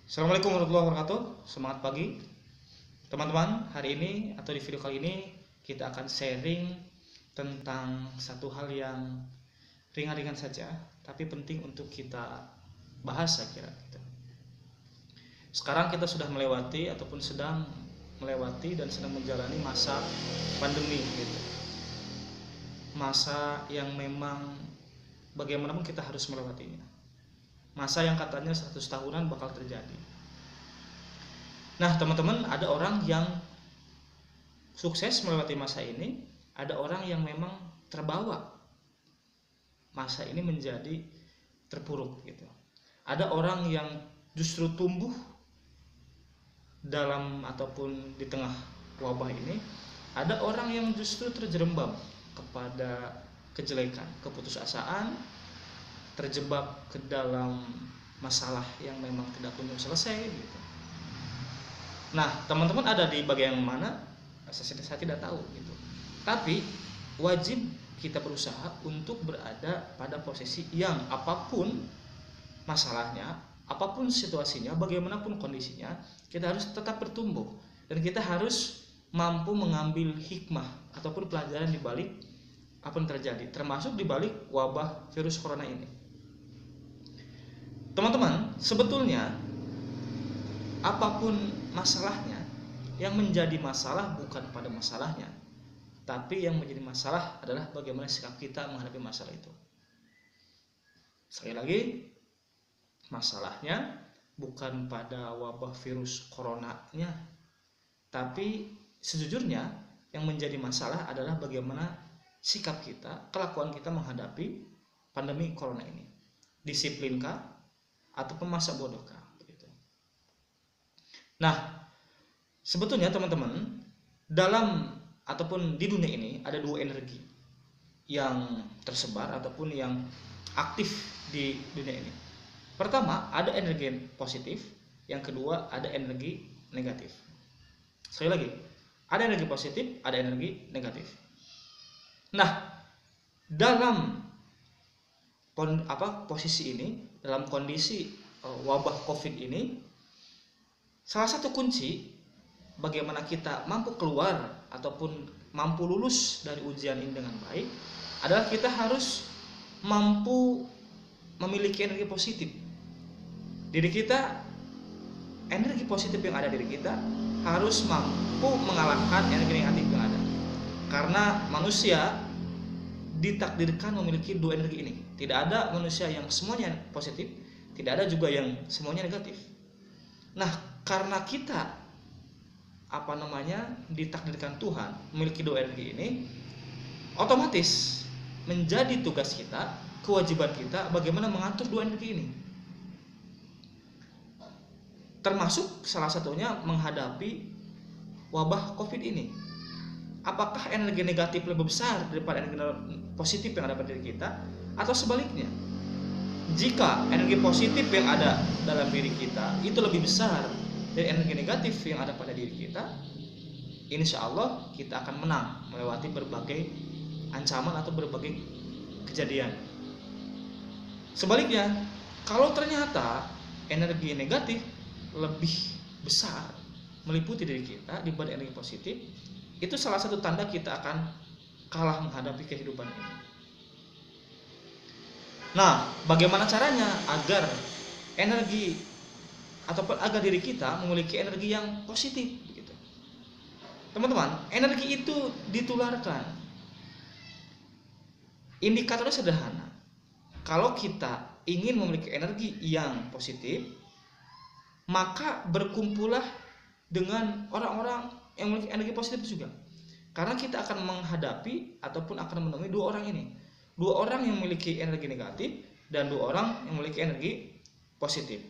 Assalamualaikum warahmatullahi wabarakatuh. Semangat pagi teman-teman. Hari ini atau di video kali ini kita akan sharing tentang satu hal yang ringan-ringan saja, tapi penting untuk kita bahas saya kira gitu. Sekarang kita sudah melewati ataupun sedang melewati dan sedang menjalani masa pandemi gitu. Masa yang memang bagaimanapun kita harus melewatinya. Masa yang katanya 100 tahunan bakal terjadi. Nah teman-teman, ada orang yang sukses melewati masa ini, ada orang yang memang terbawa masa ini menjadi terpuruk gitu. Ada orang yang justru tumbuh dalam ataupun di tengah wabah ini, ada orang yang justru terjerembab kepada kejelekan, keputusasaan, terjebak ke dalam masalah yang memang tidak kunjung selesai gitu. Nah teman-teman ada di bagian mana saya tidak tahu gitu, tapi wajib kita berusaha untuk berada pada posisi yang apapun masalahnya, apapun situasinya, bagaimanapun kondisinya, kita harus tetap bertumbuh dan kita harus mampu mengambil hikmah ataupun pelajaran di balik apa yang terjadi, termasuk di balik wabah virus corona ini. Teman-teman, sebetulnya apapun masalahnya, yang menjadi masalah bukan pada masalahnya, tapi yang menjadi masalah adalah bagaimana sikap kita menghadapi masalah itu. Sekali lagi, masalahnya bukan pada wabah virus coronanya, tapi sejujurnya yang menjadi masalah adalah bagaimana sikap kita, kelakuan kita menghadapi pandemi corona ini. Disiplinkah ataupun masa bodohkah gitu. Nah, sebetulnya teman-teman, dalam ataupun di dunia ini ada dua energi yang tersebar ataupun yang aktif di dunia ini. Pertama, ada energi positif, yang kedua ada energi negatif. Sekali lagi, ada energi positif, ada energi negatif. Nah, dalam posisi ini, dalam kondisi wabah COVID ini, salah satu kunci bagaimana kita mampu keluar ataupun mampu lulus dari ujian ini dengan baik adalah kita harus mampu memiliki energi positif. Diri kita, energi positif yang ada di diri kita harus mampu mengalahkan energi negatif yang ada. Karena manusia ditakdirkan memiliki dua energi ini. Tidak ada manusia yang semuanya positif, tidak ada juga yang semuanya negatif. Nah, karena kita ditakdirkan Tuhan memiliki dua energi ini, otomatis menjadi tugas kita, kewajiban kita bagaimana mengatur dua energi ini. Termasuk salah satunya menghadapi wabah COVID ini. Apakah energi negatif lebih besar daripada energi positif yang ada pada diri kita, atau sebaliknya? Jika energi positif yang ada dalam diri kita itu lebih besar dari energi negatif yang ada pada diri kita, insya Allah kita akan menang melewati berbagai ancaman atau berbagai kejadian. Sebaliknya, kalau ternyata energi negatif lebih besar meliputi diri kita dibanding energi positif, itu salah satu tanda kita akan kalah menghadapi kehidupan ini. Nah, bagaimana caranya agar energi ataupun agar diri kita memiliki energi yang positif begitu. Teman-teman, energi itu ditularkan. Indikatornya sederhana. Kalau kita ingin memiliki energi yang positif, maka berkumpullah dengan orang-orang yang memiliki energi positif juga. Karena kita akan menghadapi ataupun akan menemui dua orang ini. Dua orang yang memiliki energi negatif dan dua orang yang memiliki energi positif.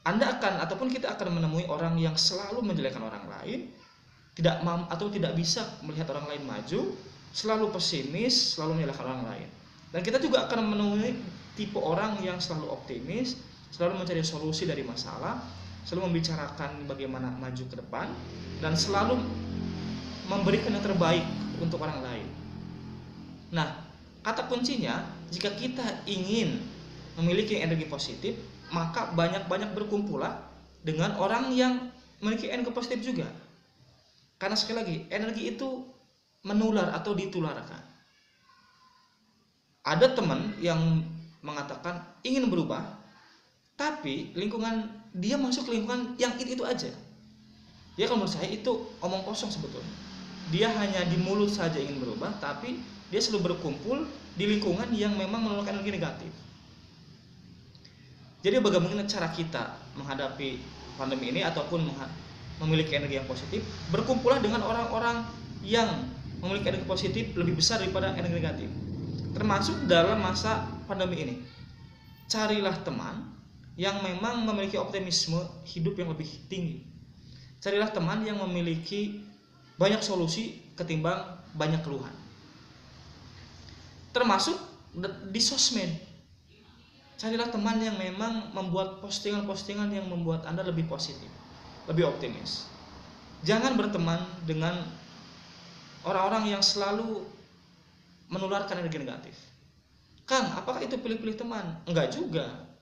Anda akan ataupun kita akan menemui orang yang selalu menjelekkan orang lain, tidak bisa melihat orang lain maju, selalu pesimis, selalu menyalahkan orang lain. Dan kita juga akan menemui tipe orang yang selalu optimis, selalu mencari solusi dari masalah, selalu membicarakan bagaimana maju ke depan, dan selalu memberikan yang terbaik untuk orang lain. Nah, kata kuncinya, jika kita ingin memiliki energi positif, maka banyak-banyak berkumpullah dengan orang yang memiliki energi positif juga. Karena sekali lagi, energi itu menular atau ditularkan. Ada teman yang mengatakan ingin berubah, tapi lingkungan dia masuk ke lingkungan yang itu aja. Ya kalau menurut saya itu omong kosong sebetulnya. Dia hanya di mulut saja ingin berubah, tapi dia selalu berkumpul di lingkungan yang memang mengeluarkan energi negatif. Jadi bagaimana cara kita menghadapi pandemi ini ataupun memiliki energi yang positif? Berkumpullah dengan orang-orang yang memiliki energi positif lebih besar daripada energi negatif. Termasuk dalam masa pandemi ini, carilah teman yang memang memiliki optimisme hidup yang lebih tinggi. Carilah teman yang memiliki banyak solusi ketimbang banyak keluhan. Termasuk di sosmed. Carilah teman yang memang membuat postingan-postingan yang membuat Anda lebih positif, lebih optimis. Jangan berteman dengan orang-orang yang selalu menularkan energi negatif. Kang, apakah itu pilih-pilih teman? Enggak juga.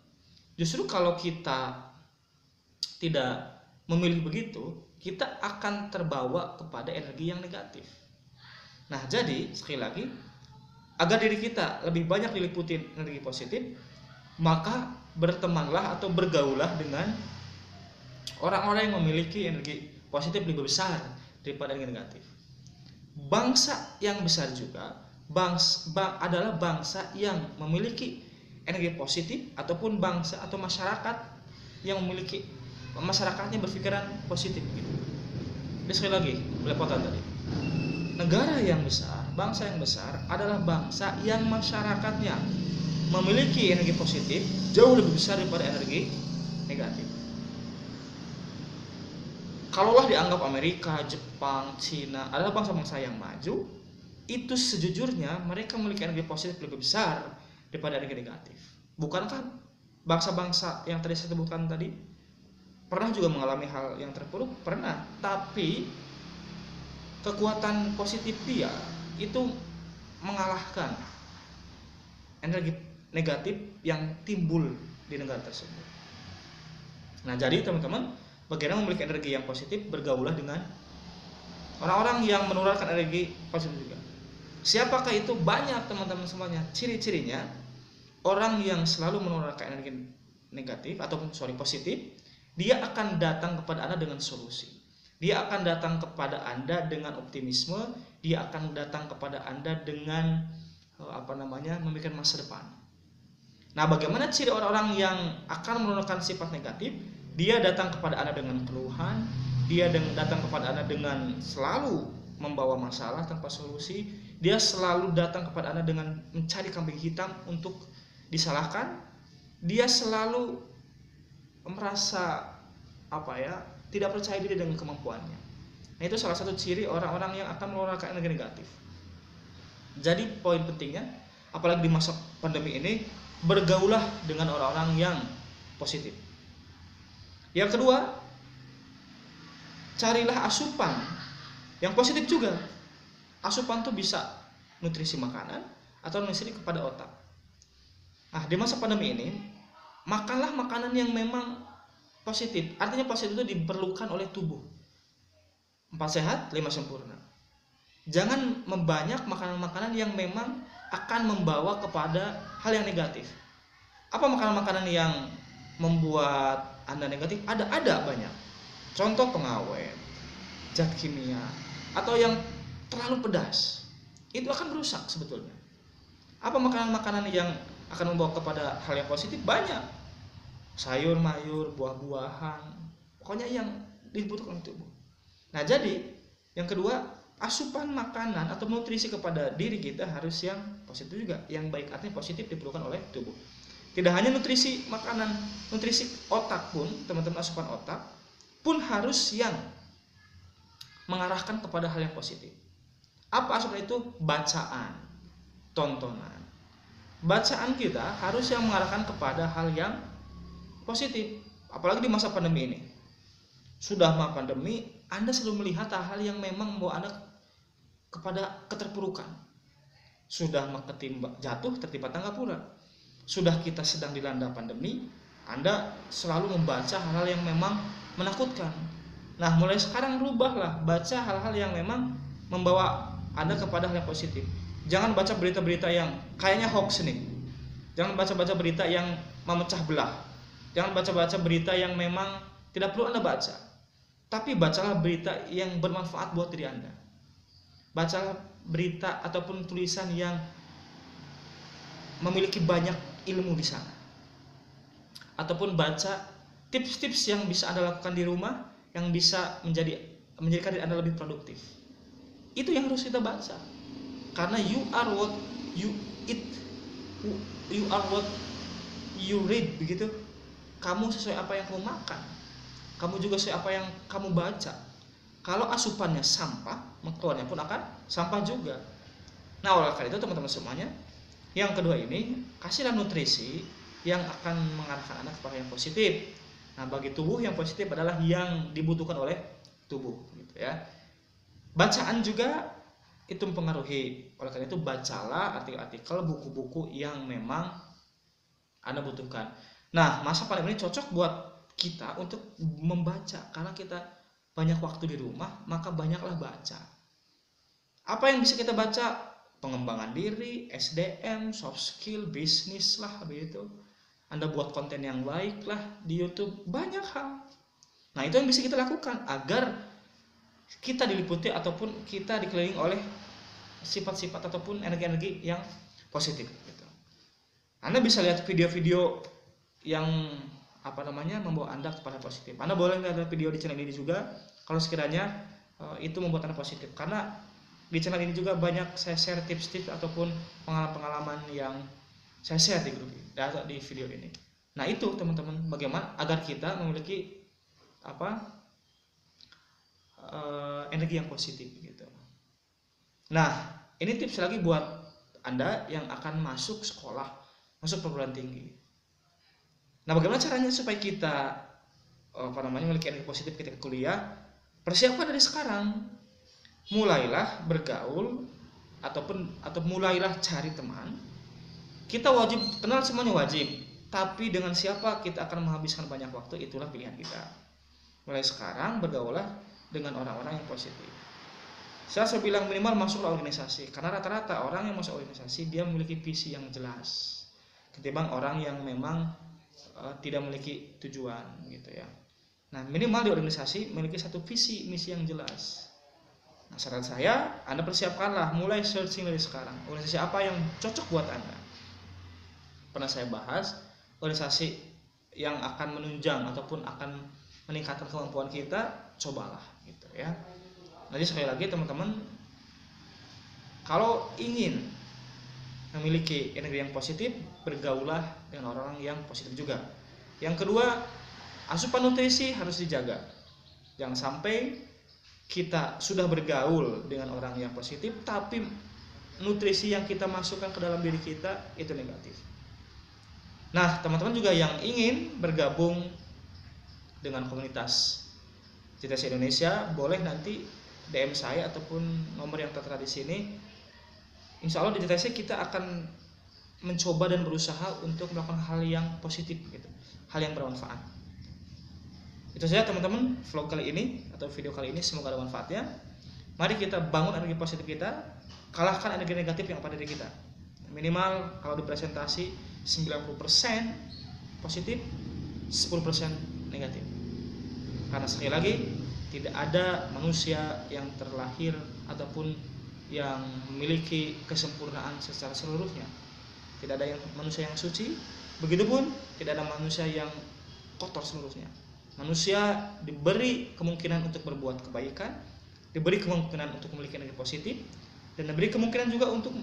Justru kalau kita tidak memilih begitu, kita akan terbawa kepada energi yang negatif. Nah, jadi sekali lagi, agar diri kita lebih banyak diliputi energi positif, maka bertemanlah atau bergaullah dengan orang-orang yang memiliki energi positif lebih besar daripada energi negatif. Bangsa yang besar juga adalah bangsa yang memiliki energi positif ataupun bangsa atau masyarakat yang memiliki masyarakatnya berpikiran positif gitu. Jadi sekali lagi belepotan tadi. Negara yang besar, bangsa yang besar adalah bangsa yang masyarakatnya memiliki energi positif jauh lebih besar daripada energi negatif. Kalaulah dianggap Amerika, Jepang, Cina adalah bangsa-bangsa yang maju, itu sejujurnya mereka memiliki energi positif lebih besar daripada energi negatif. Bukankah bangsa-bangsa yang tadi saya sebutkan tadi pernah juga mengalami hal yang terpuruk? Pernah, tapi kekuatan positif dia itu mengalahkan energi negatif yang timbul di negara tersebut. Nah, jadi teman-teman, bagaimana memiliki energi yang positif? Bergaulah dengan orang-orang yang menularkan energi positif juga. Siapakah itu? Banyak teman-teman semuanya. Ciri-cirinya orang yang selalu menularkan energi negatif ataupun positif, dia akan datang kepada Anda dengan solusi. Dia akan datang kepada Anda dengan optimisme, dia akan datang kepada Anda dengan memikirkan masa depan. Nah, bagaimana ciri orang-orang yang akan menularkan sifat negatif? Dia datang kepada Anda dengan keluhan, dia datang kepada Anda dengan selalu membawa masalah tanpa solusi, dia selalu datang kepada Anda dengan mencari kambing hitam untuk disalahkan, dia selalu merasa tidak percaya diri dengan kemampuannya. Nah, itu salah satu ciri orang-orang yang akan menularkan energi negatif. Jadi poin pentingnya, apalagi di masa pandemi ini, bergaulah dengan orang-orang yang positif. Yang kedua, carilah asupan yang positif juga. Asupan itu bisa nutrisi makanan atau nutrisi kepada otak. Nah, di masa pandemi ini, makanlah makanan yang memang positif. Artinya positif itu diperlukan oleh tubuh. 4 sehat, 5 sempurna. Jangan membanyak makanan-makanan yang memang akan membawa kepada hal yang negatif. Apa makanan-makanan yang membuat Anda negatif? Ada banyak. Contoh pengawet, zat kimia, atau yang terlalu pedas. Itu akan merusak sebetulnya. Apa makanan-makanan yang akan membawa kepada hal yang positif? Banyak. Sayur, mayur, buah-buahan, pokoknya yang dibutuhkan oleh tubuh. Nah, jadi yang kedua, asupan makanan atau nutrisi kepada diri kita harus yang positif juga, yang baik, artinya positif diperlukan oleh tubuh. Tidak hanya nutrisi makanan, nutrisi otak pun, teman-teman, asupan otak pun harus yang mengarahkan kepada hal yang positif. Apa asupan itu? Bacaan, tontonan. Bacaan kita harus yang mengarahkan kepada hal yang positif, apalagi di masa pandemi ini. Sudah masa pandemi, Anda selalu melihat hal yang memang membawa Anda kepada keterpurukan. Sudah jatuh tertimpa tangga pura. Sudah kita sedang dilanda pandemi, Anda selalu membaca hal-hal yang memang menakutkan. Nah, mulai sekarang rubahlah, baca hal-hal yang memang membawa Anda kepada hal yang positif. Jangan baca berita-berita yang kayaknya hoax nih. Jangan baca-baca berita yang memecah belah. Jangan baca-baca berita yang memang tidak perlu Anda baca. Tapi bacalah berita yang bermanfaat buat diri Anda. Bacalah berita ataupun tulisan yang memiliki banyak ilmu di sana. Ataupun baca tips-tips yang bisa Anda lakukan di rumah yang bisa menjadikan diri Anda lebih produktif. Itu yang harus kita baca. Karena you are what you eat, you are what you read, begitu. Kamu sesuai apa yang kamu makan. Kamu juga sesuai apa yang kamu baca. Kalau asupannya sampah, keluarnya pun akan sampah juga. Nah, oleh karena itu teman-teman semuanya, yang kedua ini, kasihlah nutrisi yang akan mengarahkan Anda kepada yang positif. Nah, bagi tubuh yang positif adalah yang dibutuhkan oleh tubuh, gitu ya. Bacaan juga itu mempengaruhi. Oleh karena itu bacalah artikel-artikel, buku-buku yang memang Anda butuhkan. Nah, masa pandemi ini cocok buat kita untuk membaca karena kita banyak waktu di rumah, maka banyaklah baca. Apa yang bisa kita baca? Pengembangan diri, SDM, soft skill, bisnis lah, begitu. Anda buat konten yang baik lah di YouTube, banyak hal. Nah, itu yang bisa kita lakukan agar kita diliputi ataupun kita dikelilingi oleh sifat-sifat ataupun energi-energi yang positif, gitu. Anda bisa lihat video-video yang membawa Anda kepada positif. Anda boleh lihat video di channel ini juga kalau sekiranya itu membuat Anda positif. Karena di channel ini juga banyak saya share tips-tips ataupun pengalaman-pengalaman yang saya share di grup ini, atau di video ini. Nah, itu teman-teman, bagaimana agar kita memiliki energi yang positif, gitu. Nah, ini tips lagi buat Anda yang akan masuk sekolah, masuk perguruan tinggi. Nah, bagaimana caranya supaya kita memiliki energi positif ketika kuliah? Persiapkan dari sekarang. Mulailah bergaul atau mulailah cari teman. Kita wajib kenal, semuanya wajib. Tapi dengan siapa kita akan menghabiskan banyak waktu, itulah pilihan kita. Mulai sekarang bergaulah dengan orang-orang yang positif. Saya bilang minimal masuklah organisasi. Karena rata-rata orang yang masuk organisasi dia memiliki visi yang jelas. Ketimbang orang yang memang tidak memiliki tujuan, gitu ya. Nah, minimal di organisasi memiliki satu visi misi yang jelas. Nah, saran saya, Anda persiapkanlah, mulai searching dari sekarang. Organisasi apa yang cocok buat Anda? Pernah saya bahas, organisasi yang akan menunjang ataupun akan meningkatkan kemampuan kita, cobalah, gitu ya. Jadi sekali lagi teman-teman, kalau ingin memiliki energi yang positif, bergaulah dengan orang yang positif juga. Yang kedua, asupan nutrisi harus dijaga. Jangan sampai kita sudah bergaul dengan orang yang positif, tapi nutrisi yang kita masukkan ke dalam diri kita itu negatif. Nah, teman-teman juga yang ingin bergabung dengan komunitas JTC Indonesia, boleh nanti DM saya ataupun nomor yang tertera di sini. Insya Allah di JTC kita akan mencoba dan berusaha untuk melakukan hal yang positif, gitu, hal yang bermanfaat. Itu saja teman-teman vlog kali ini atau video kali ini, semoga ada manfaatnya. Mari kita bangun energi positif kita, kalahkan energi negatif yang ada di kita. Minimal kalau di presentasi 90% positif, 10% negatif. Karena sekali lagi tidak ada manusia yang terlahir ataupun yang memiliki kesempurnaan secara seluruhnya. Tidak ada manusia yang suci, begitupun tidak ada manusia yang kotor seluruhnya. Manusia diberi kemungkinan untuk berbuat kebaikan, diberi kemungkinan untuk memiliki energi positif, dan diberi kemungkinan juga untuk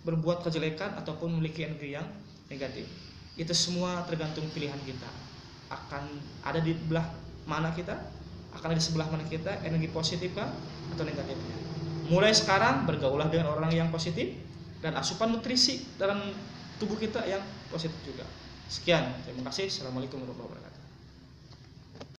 berbuat kejelekan ataupun memiliki energi yang negatif. Itu semua tergantung pilihan kita. Akan ada di belah mana kita, akan ada di sebelah mana kita, energi positif kah atau negatifnya. Mulai sekarang bergaulah dengan orang yang positif dan asupan nutrisi dalam tubuh kita yang positif juga. Sekian, terima kasih. Assalamualaikum warahmatullahi wabarakatuh.